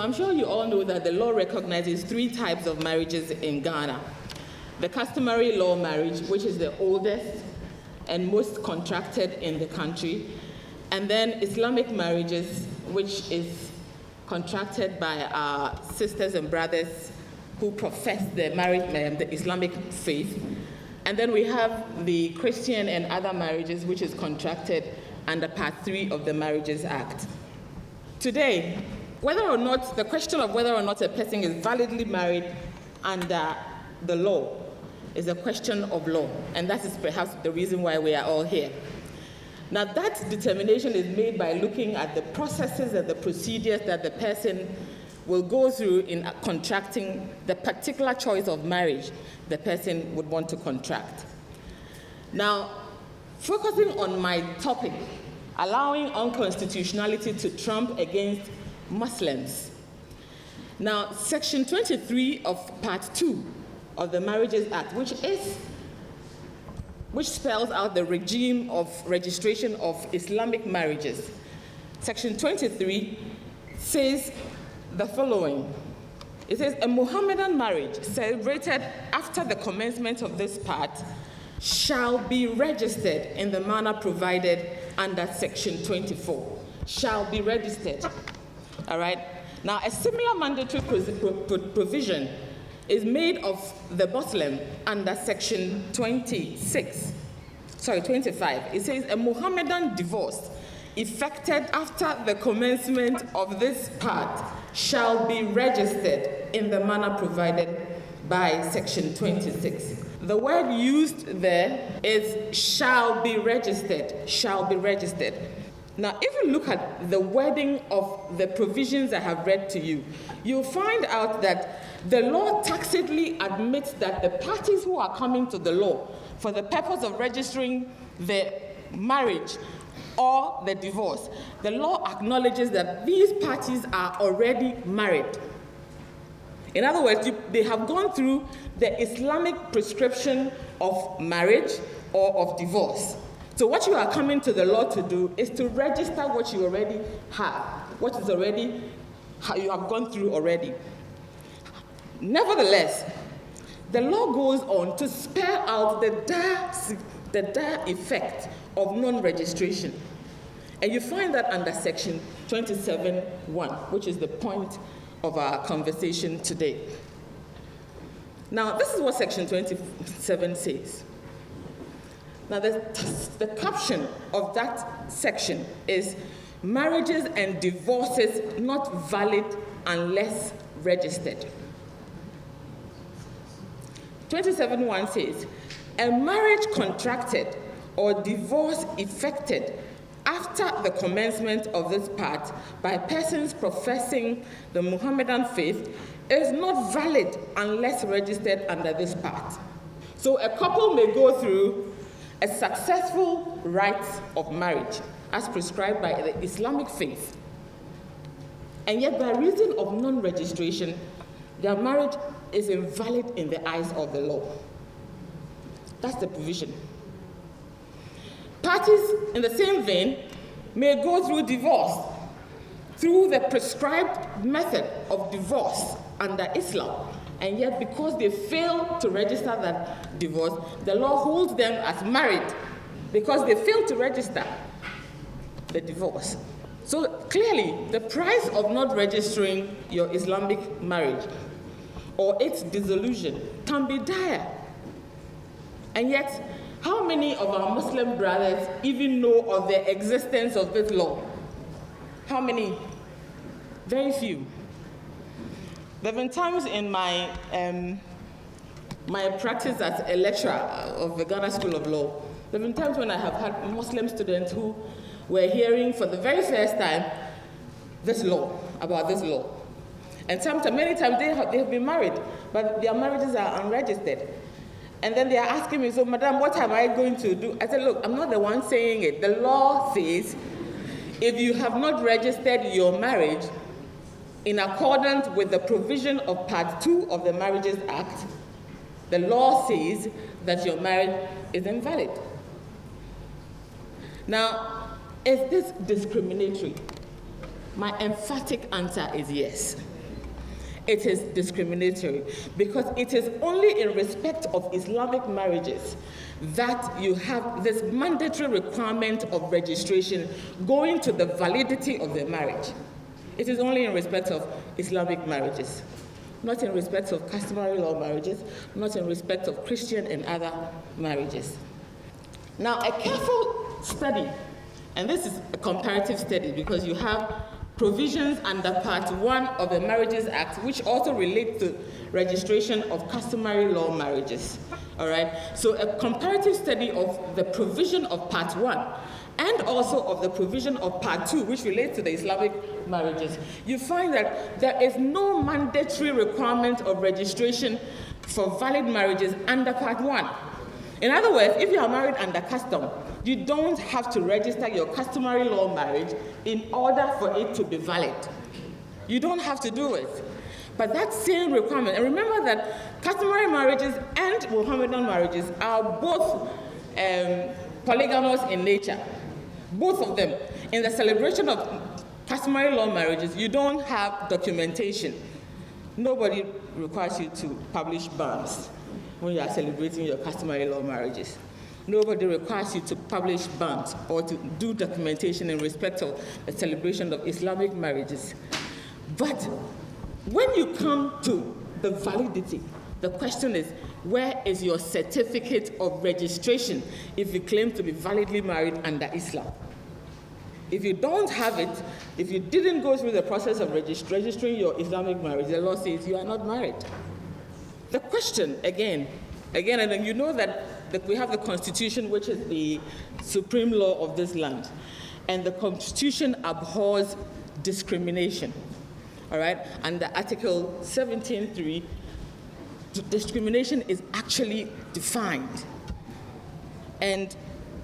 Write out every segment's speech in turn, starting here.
I'm sure you all know that the law recognizes 3 types of marriages in Ghana. The customary law marriage, which is the oldest and most contracted in the country, and then Islamic marriages, which is contracted by our sisters and brothers who profess the Islamic faith. And then we have the Christian and other marriages, which is contracted under Part 3 of the Marriages Act. Today, the question of whether or not a person is validly married under the law is a question of law, and that is perhaps the reason why we are all here. Now, that determination is made by looking at the processes and the procedures that the person will go through in contracting the particular choice of marriage the person would want to contract. Now, focusing on my topic, allowing unconstitutionality to trump against Muslims. Now, Section 23 of Part 2 of the Marriages Act, which spells out the regime of registration of Islamic marriages. Section 23 says the following. It says, a Mohammedan marriage celebrated after the commencement of this part shall be registered in the manner provided under Section 24. Shall be registered. All right? Now, a similar mandatory provision is made of the Muslim under Section 25. It says, a Mohammedan divorce effected after the commencement of this part shall be registered in the manner provided by Section 26. The word used there is shall be registered, shall be registered. Now, if you look at the wording of the provisions I have read to you, you'll find out that the law tacitly admits that the parties who are coming to the law for the purpose of registering the marriage or the divorce, the law acknowledges that these parties are already married. In other words, they have gone through the Islamic prescription of marriage or of divorce. So what you are coming to the law to do is to register what you already have, what is already, how you have gone through already. Nevertheless, the law goes on to spell out the dire effect of non-registration. And you find that under Section 27(1), which is the point of our conversation today. Now, this is what Section 27 says. Now, the caption of that section is marriages and divorces not valid unless registered. 27(1) says, a marriage contracted or divorce effected after the commencement of this part by persons professing the Mohammedan faith is not valid unless registered under this part. So a couple may go through a successful rite of marriage as prescribed by the Islamic faith, and yet by reason of non-registration, their marriage is invalid in the eyes of the law. That's the provision. Parties in the same vein may go through divorce through the prescribed method of divorce under Islam, and yet because they fail to register that divorce, the law holds them as married because they failed to register the divorce. So clearly, the price of not registering your Islamic marriage or its dissolution can be dire. And yet, how many of our Muslim brothers even know of the existence of this law? How many? Very few. There have been times in my practice as a lecturer of the Ghana School of Law, there have been times when I have had Muslim students who were hearing for the very first time about this law. And many times they have been married, but their marriages are unregistered. And then they are asking me, so madam, what am I going to do? I said, look, I'm not the one saying it. The law says if you have not registered your marriage in accordance with the provision of Part 2 of the Marriages Act, the law says that your marriage is invalid. Now, is this discriminatory? My emphatic answer is yes. it is discriminatory, because it is only in respect of Islamic marriages that you have this mandatory requirement of registration going to the validity of the marriage. It is only in respect of Islamic marriages, not in respect of customary law marriages, not in respect of Christian and other marriages. Now, a careful study, and this is a comparative study because you have provisions under Part 1 of the Marriages Act, which also relate to registration of customary law marriages. All right? So a comparative study of the provision of Part 1 and also of the provision of Part 2, which relates to the Islamic marriages, you find that there is no mandatory requirement of registration for valid marriages under Part 1. In other words, if you are married under custom, you don't have to register your customary law marriage in order for it to be valid. You don't have to do it. But that same requirement, and remember that customary marriages and Mohammedan marriages are both polygamous in nature. Both of them. In the celebration of customary law marriages, you don't have documentation. Nobody requires you to publish bonds when you are celebrating your customary law marriages. Nobody requires you to publish bonds or to do documentation in respect of the celebration of Islamic marriages. But when you come to the validity, the question is, where is your certificate of registration if you claim to be validly married under Islam? If you don't have it, if you didn't go through the process of registering your Islamic marriage, the law says you are not married. The question, again, and then you know that we have the Constitution, which is the supreme law of this land, and the Constitution abhors discrimination, all right? Under Article 17.3, discrimination is actually defined. And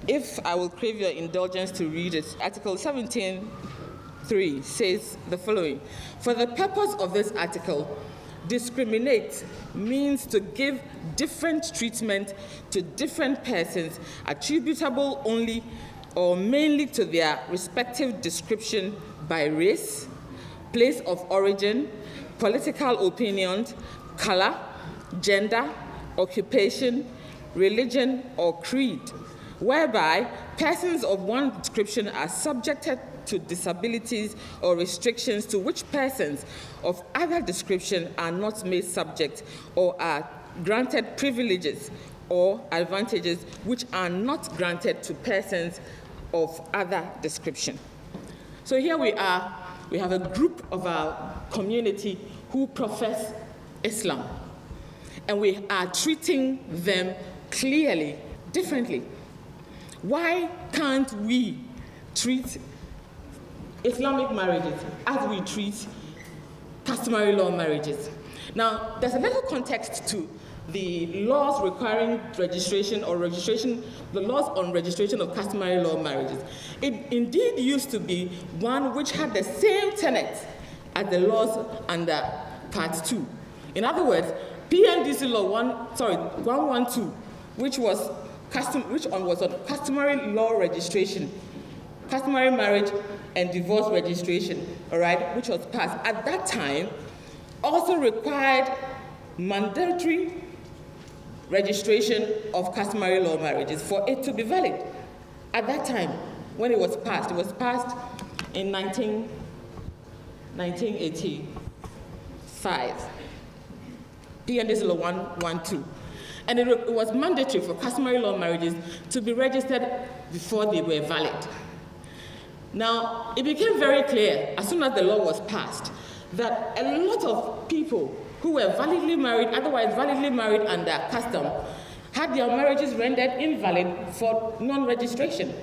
if I will crave your indulgence to read it, Article 17.3 says the following: for the purpose of this article, discriminate means to give different treatment to different persons attributable only or mainly to their respective description by race, place of origin, political opinions, color, gender, occupation, religion, or creed, whereby persons of one description are subjected to disabilities or restrictions to which persons of other description are not made subject, or are granted privileges or advantages which are not granted to persons of other description. So here we are, we have a group of our community who profess Islam, and we are treating them clearly differently. Why can't we treat Islamic marriages as we treat customary law marriages? Now, there's a little context to the laws requiring registration or the laws on registration of customary law marriages. It indeed used to be one which had the same tenets as the laws under Part 2. In other words, PNDC Law 112, which was on customary law registration, customary marriage and divorce registration, all right, which was passed at that time, also required mandatory registration of customary law marriages for it to be valid. At that time, when it was passed in 1985, PNDC Law 112. And it was mandatory for customary law marriages to be registered before they were valid. Now, it became very clear as soon as the law was passed that a lot of people who were validly married, otherwise validly married under custom, had their marriages rendered invalid for non-registration.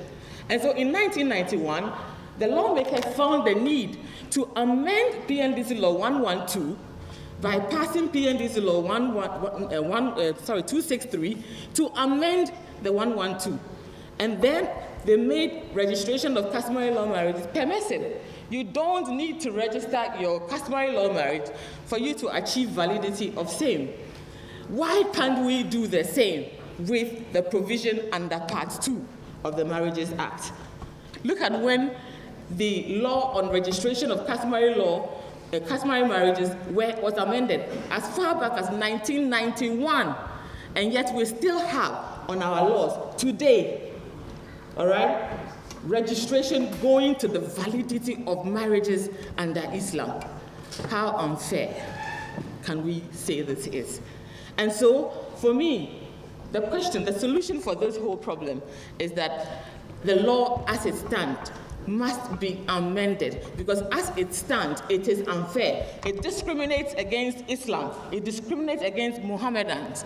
And so in 1991, the lawmakers found the need to amend PNDC Law 112 by passing PNDC Law 263 to amend the 112. And then they made registration of customary law marriages permissive. You don't need to register your customary law marriage for you to achieve validity of same. Why can't we do the same with the provision under Part 2 of the Marriages Act? Look at when the law on registration of customary law customary marriages was amended as far back as 1991, and yet we still have on our laws today, all right, registration going to the validity of marriages under Islam. How unfair can we say this is? And so, for me, the solution for this whole problem is that the law as it stands must be amended, because as it stands, it is unfair. It discriminates against Islam. It discriminates against Mohammedans.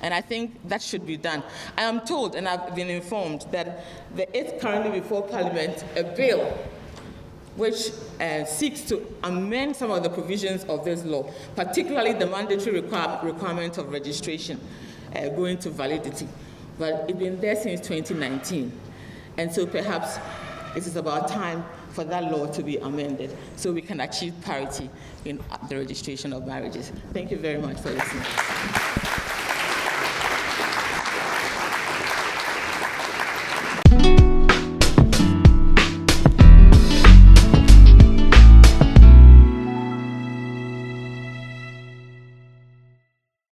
And I think that should be done. I am told, and I've been informed, that there is currently before Parliament a bill which seeks to amend some of the provisions of this law, particularly the mandatory requirement of registration going to validity. But it's been there since 2019. And so perhaps it is about time for that law to be amended so we can achieve parity in the registration of marriages. Thank you very much for listening.